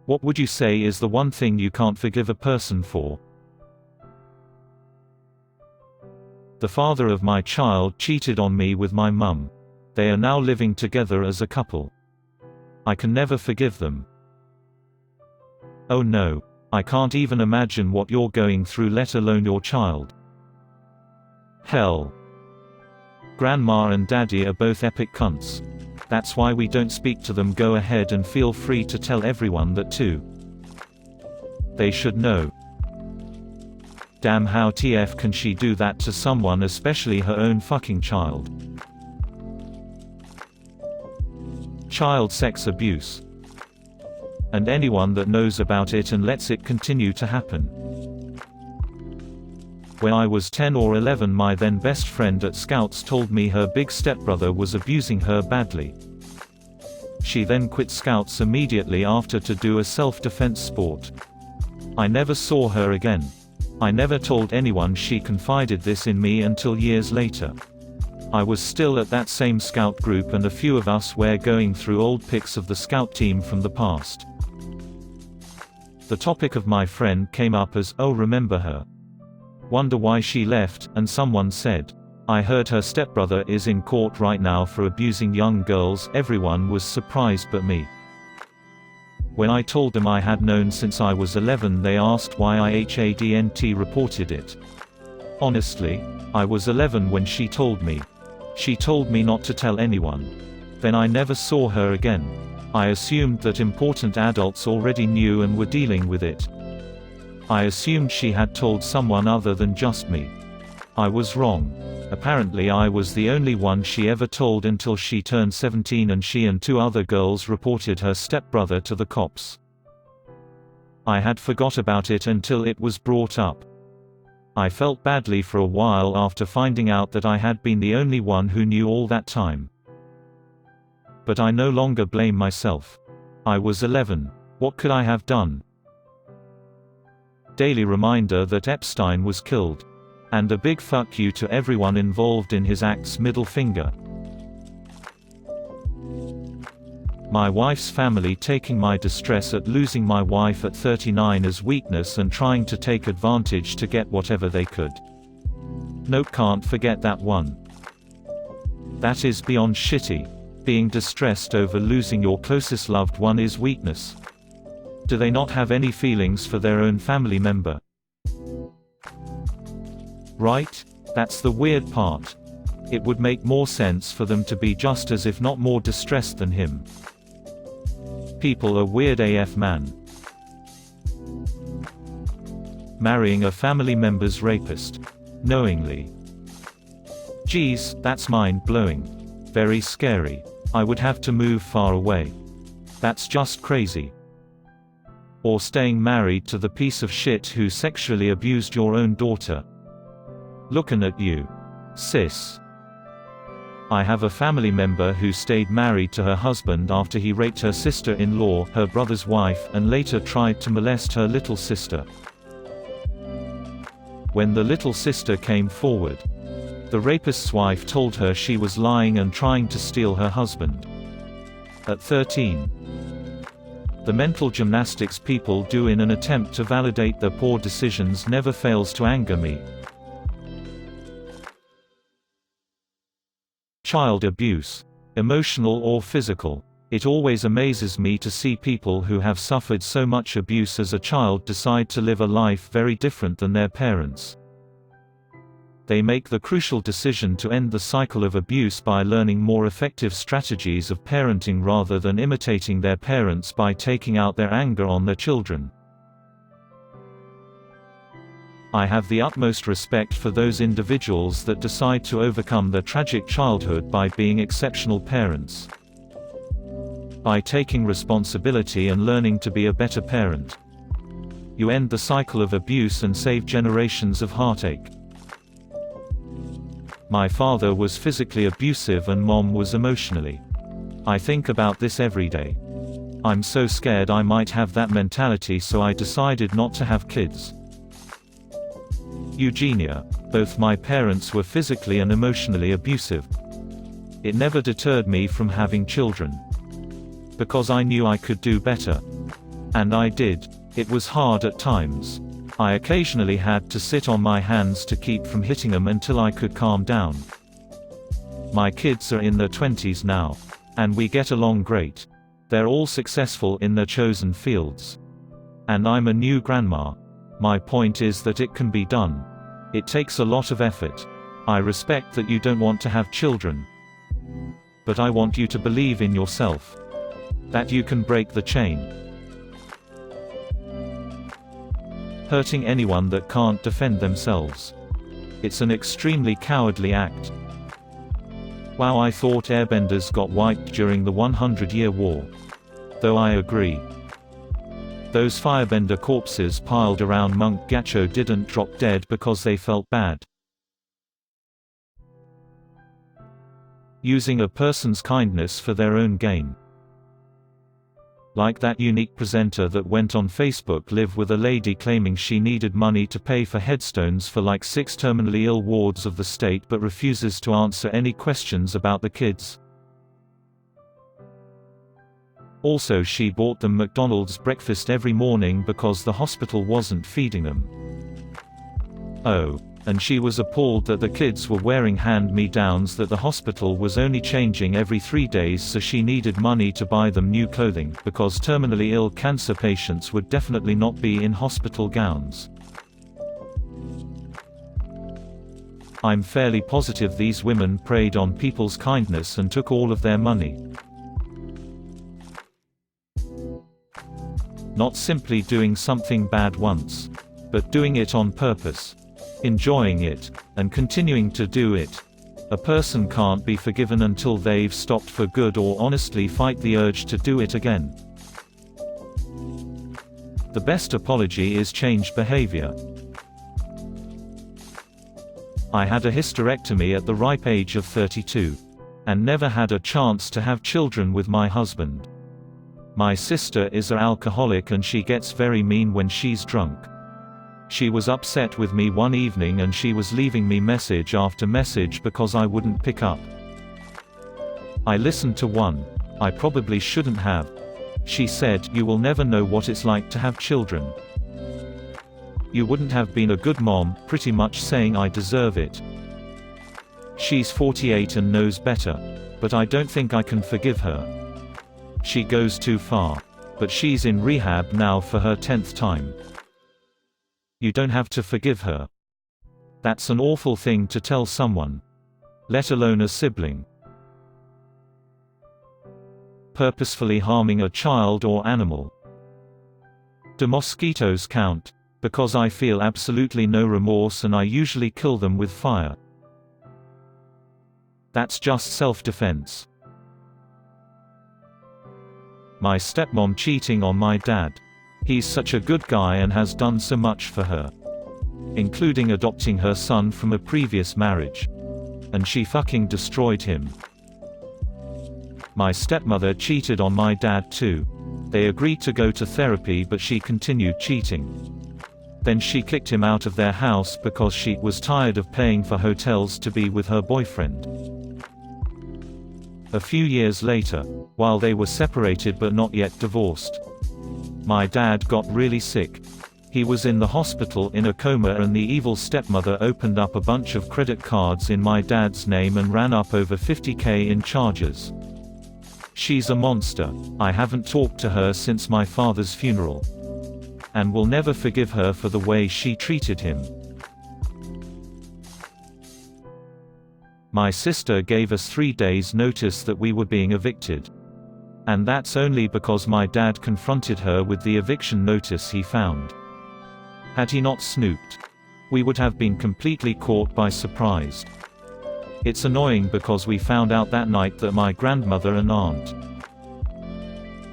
What would you say is the one thing you can't forgive a person for? The father of my child cheated on me with my mum. They are now living together as a couple. I can never forgive them. Oh no. I can't even imagine what you're going through, let alone your child. Hell. Grandma and daddy are both epic cunts. That's why we don't speak to them. Go ahead and feel free to tell everyone that too. They should know. Damn, how TF can she do that to someone, especially her own fucking child? Child sex abuse. And anyone that knows about it and lets it continue to happen. When I was 10 or 11, my then best friend at Scouts told me her big stepbrother was abusing her badly. She then quit Scouts immediately after to do a self-defense sport. I never saw her again. I never told anyone. She confided this in me until years later. I was still at that same Scout group and a few of us were going through old pics of the Scout team from the past. The topic of my friend came up as, "Oh, remember her? Wonder why she left," and someone said, "I heard her stepbrother is in court right now for abusing young girls." Everyone was surprised but me. When I told them I had known since I was 11, they asked why I hadn't reported it. Honestly, I was 11 when she told me. She told me not to tell anyone. Then I never saw her again. I assumed that important adults already knew and were dealing with it. I assumed she had told someone other than just me. I was wrong. Apparently I was the only one she ever told until she turned 17 and she and 2 other girls reported her stepbrother to the cops. I had forgot about it until it was brought up. I felt badly for a while after finding out that I had been the only one who knew all that time. But I no longer blame myself. I was 11. What could I have done? Daily reminder that Epstein was killed. And a big fuck you to everyone involved in his acts. Middle finger. My wife's family taking my distress at losing my wife at 39 as weakness and trying to take advantage to get whatever they could. Nope, can't forget that one. That is beyond shitty. Being distressed over losing your closest loved one is weakness. Do they not have any feelings for their own family member? Right? That's the weird part. It would make more sense for them to be just as if not more distressed than him. People are weird AF, man. Marrying a family member's rapist. Knowingly. Geez, that's mind-blowing. Very scary. I would have to move far away. That's just crazy. Or staying married to the piece of shit who sexually abused your own daughter. Looking at you, sis. I have a family member who stayed married to her husband after he raped her sister-in-law, her brother's wife, and later tried to molest her little sister. When the little sister came forward, the rapist's wife told her she was lying and trying to steal her husband. At 13. The mental gymnastics people do in an attempt to validate their poor decisions never fails to anger me. Child abuse. Emotional or physical. It always amazes me to see people who have suffered so much abuse as a child decide to live a life very different than their parents. They make the crucial decision to end the cycle of abuse by learning more effective strategies of parenting rather than imitating their parents by taking out their anger on their children. I have the utmost respect for those individuals that decide to overcome their tragic childhood by being exceptional parents. By taking responsibility and learning to be a better parent. You end the cycle of abuse and save generations of heartache. My father was physically abusive and mom was emotionally. I think about this every day. I'm so scared I might have that mentality, so I decided not to have kids. Eugenia. Both my parents were physically and emotionally abusive. It never deterred me from having children. Because I knew I could do better. And I did. It was hard at times. I occasionally had to sit on my hands to keep from hitting them until I could calm down. My kids are in their 20s now. And we get along great. They're all successful in their chosen fields. And I'm a new grandma. My point is that it can be done. It takes a lot of effort. I respect that you don't want to have children. But I want you to believe in yourself. That you can break the chain. Hurting anyone that can't defend themselves. It's an extremely cowardly act. Wow, I thought airbenders got wiped during the 100-Year War. Though I agree. Those firebender corpses piled around Mount Gacho didn't drop dead because they felt bad. Using a person's kindness for their own gain. Like that unique presenter that went on Facebook Live with a lady claiming she needed money to pay for headstones for like 6 terminally ill wards of the state but refuses to answer any questions about the kids. Also, she bought them McDonald's breakfast every morning because the hospital wasn't feeding them. Oh. And she was appalled that the kids were wearing hand-me-downs that the hospital was only changing every 3 days, so she needed money to buy them new clothing, because terminally ill cancer patients would definitely not be in hospital gowns. I'm fairly positive these women preyed on people's kindness and took all of their money. Not simply doing something bad once, but doing it on purpose. Enjoying it, and continuing to do it. A person can't be forgiven until they've stopped for good or honestly fight the urge to do it again. The best apology is changed behavior. I had a hysterectomy at the ripe age of 32. And never had a chance to have children with my husband. My sister is an alcoholic and she gets very mean when she's drunk. She was upset with me one evening and she was leaving me message after message because I wouldn't pick up. I listened to one. I probably shouldn't have. She said, "You will never know what it's like to have children. You wouldn't have been a good mom," pretty much saying I deserve it. She's 48 and knows better. But I don't think I can forgive her. She goes too far. But she's in rehab now for her 10th time. You don't have to forgive her. That's an awful thing to tell someone. Let alone a sibling. Purposefully harming a child or animal. Do mosquitoes count? Because I feel absolutely no remorse and I usually kill them with fire. That's just self-defense. My stepmom cheating on my dad. He's such a good guy and has done so much for her. Including adopting her son from a previous marriage. And she fucking destroyed him. My stepmother cheated on my dad too. They agreed to go to therapy but she continued cheating. Then she kicked him out of their house because she was tired of paying for hotels to be with her boyfriend. A few years later, while they were separated but not yet divorced, my dad got really sick. He was in the hospital in a coma and the evil stepmother opened up a bunch of credit cards in my dad's name and ran up over $50,000 in charges. She's a monster. I haven't talked to her since my father's funeral. And will never forgive her for the way she treated him. My sister gave us 3 days' notice that we were being evicted. And that's only because my dad confronted her with the eviction notice he found. Had he not snooped, we would have been completely caught by surprise. It's annoying because we found out that night that my grandmother and aunt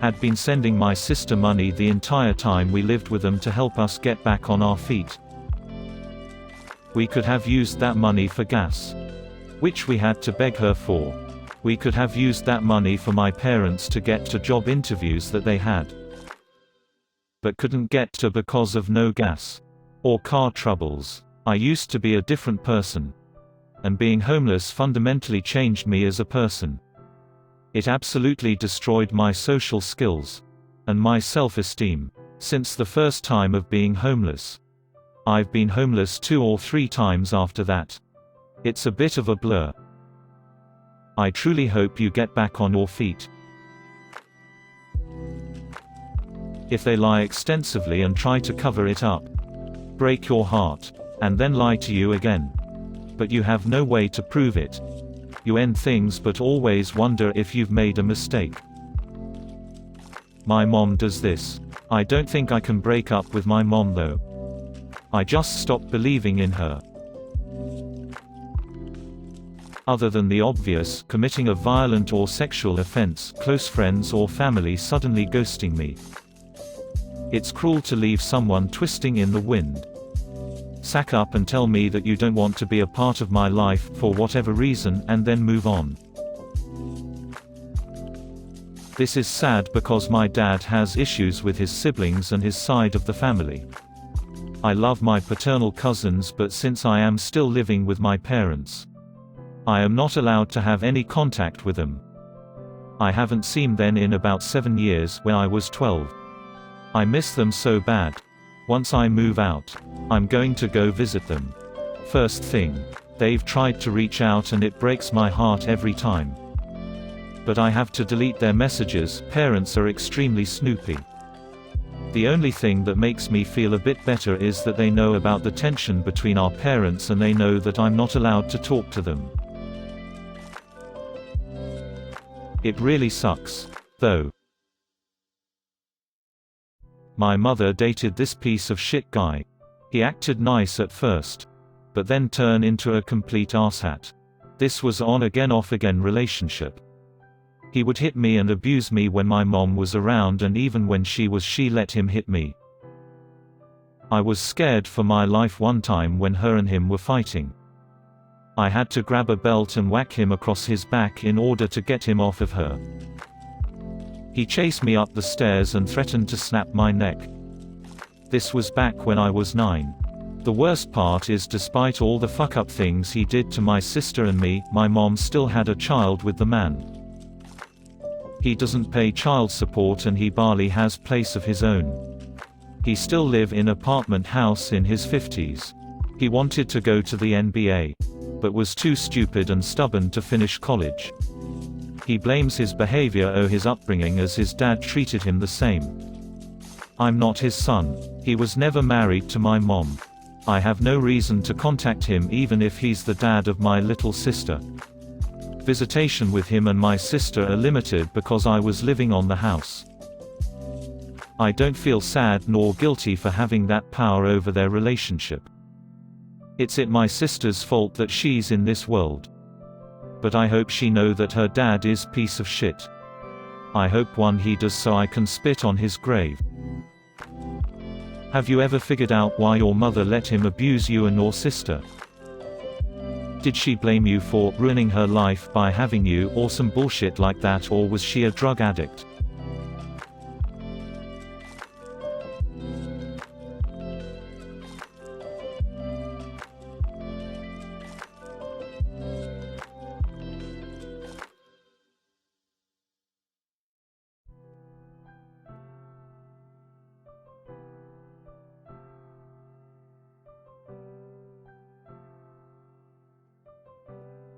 had been sending my sister money the entire time we lived with them to help us get back on our feet. We could have used that money for gas, which we had to beg her for. We could have used that money for my parents to get to job interviews that they had, but couldn't get to because of no gas. Or car troubles. I used to be a different person. And being homeless fundamentally changed me as a person. It absolutely destroyed my social skills. and my self-esteem. Since the first time of being homeless. I've been homeless 2 or 3 times after that. It's a bit of a blur. I truly hope you get back on your feet. If they lie extensively and try to cover it up, break your heart, and then lie to you again, but you have no way to prove it, you end things but always wonder if you've made a mistake. My mom does this. I don't think I can break up with my mom though. I just stopped believing in her. Other than the obvious, committing a violent or sexual offense, close friends or family suddenly ghosting me. It's cruel to leave someone twisting in the wind. Sack up and tell me that you don't want to be a part of my life, for whatever reason, and then move on. This is sad because my dad has issues with his siblings and his side of the family. I love my paternal cousins, but since I am still living with my parents, I am not allowed to have any contact with them. I haven't seen them in about 7 years, when I was 12. I miss them so bad. Once I move out, I'm going to go visit them. First thing. They've tried to reach out and it breaks my heart every time. But I have to delete their messages. Parents are extremely snoopy. The only thing that makes me feel a bit better is that they know about the tension between our parents and they know that I'm not allowed to talk to them. It really sucks, though. My mother dated this piece of shit guy. He acted nice at first, but then turned into a complete arsehat. This was on again off again relationship. He would hit me and abuse me when my mom was around, and even when she let him hit me. I was scared for my life one time when her and him were fighting. I had to grab a belt and whack him across his back in order to get him off of her. He chased me up the stairs and threatened to snap my neck. This was back when I was 9. The worst part is, despite all the fuck-up things he did to my sister and me, my mom still had a child with the man. He doesn't pay child support and he barely has place of his own. He still live in apartment house in his 50s. He wanted to go to the NBA, but was too stupid and stubborn to finish college. He blames his behavior or his upbringing, as his dad treated him the same. I'm not his son. He was never married to my mom. I have no reason to contact him even if he's the dad of my little sister. Visitation with him and my sister are limited because I was living on the house. I don't feel sad nor guilty for having that power over their relationship. It's my sister's fault that she's in this world. But I hope she know that her dad is piece of shit. I hope one he does, so I can spit on his grave. Have you ever figured out why your mother let him abuse you and your sister? Did she blame you for ruining her life by having you, or some bullshit like that, or was she a drug addict?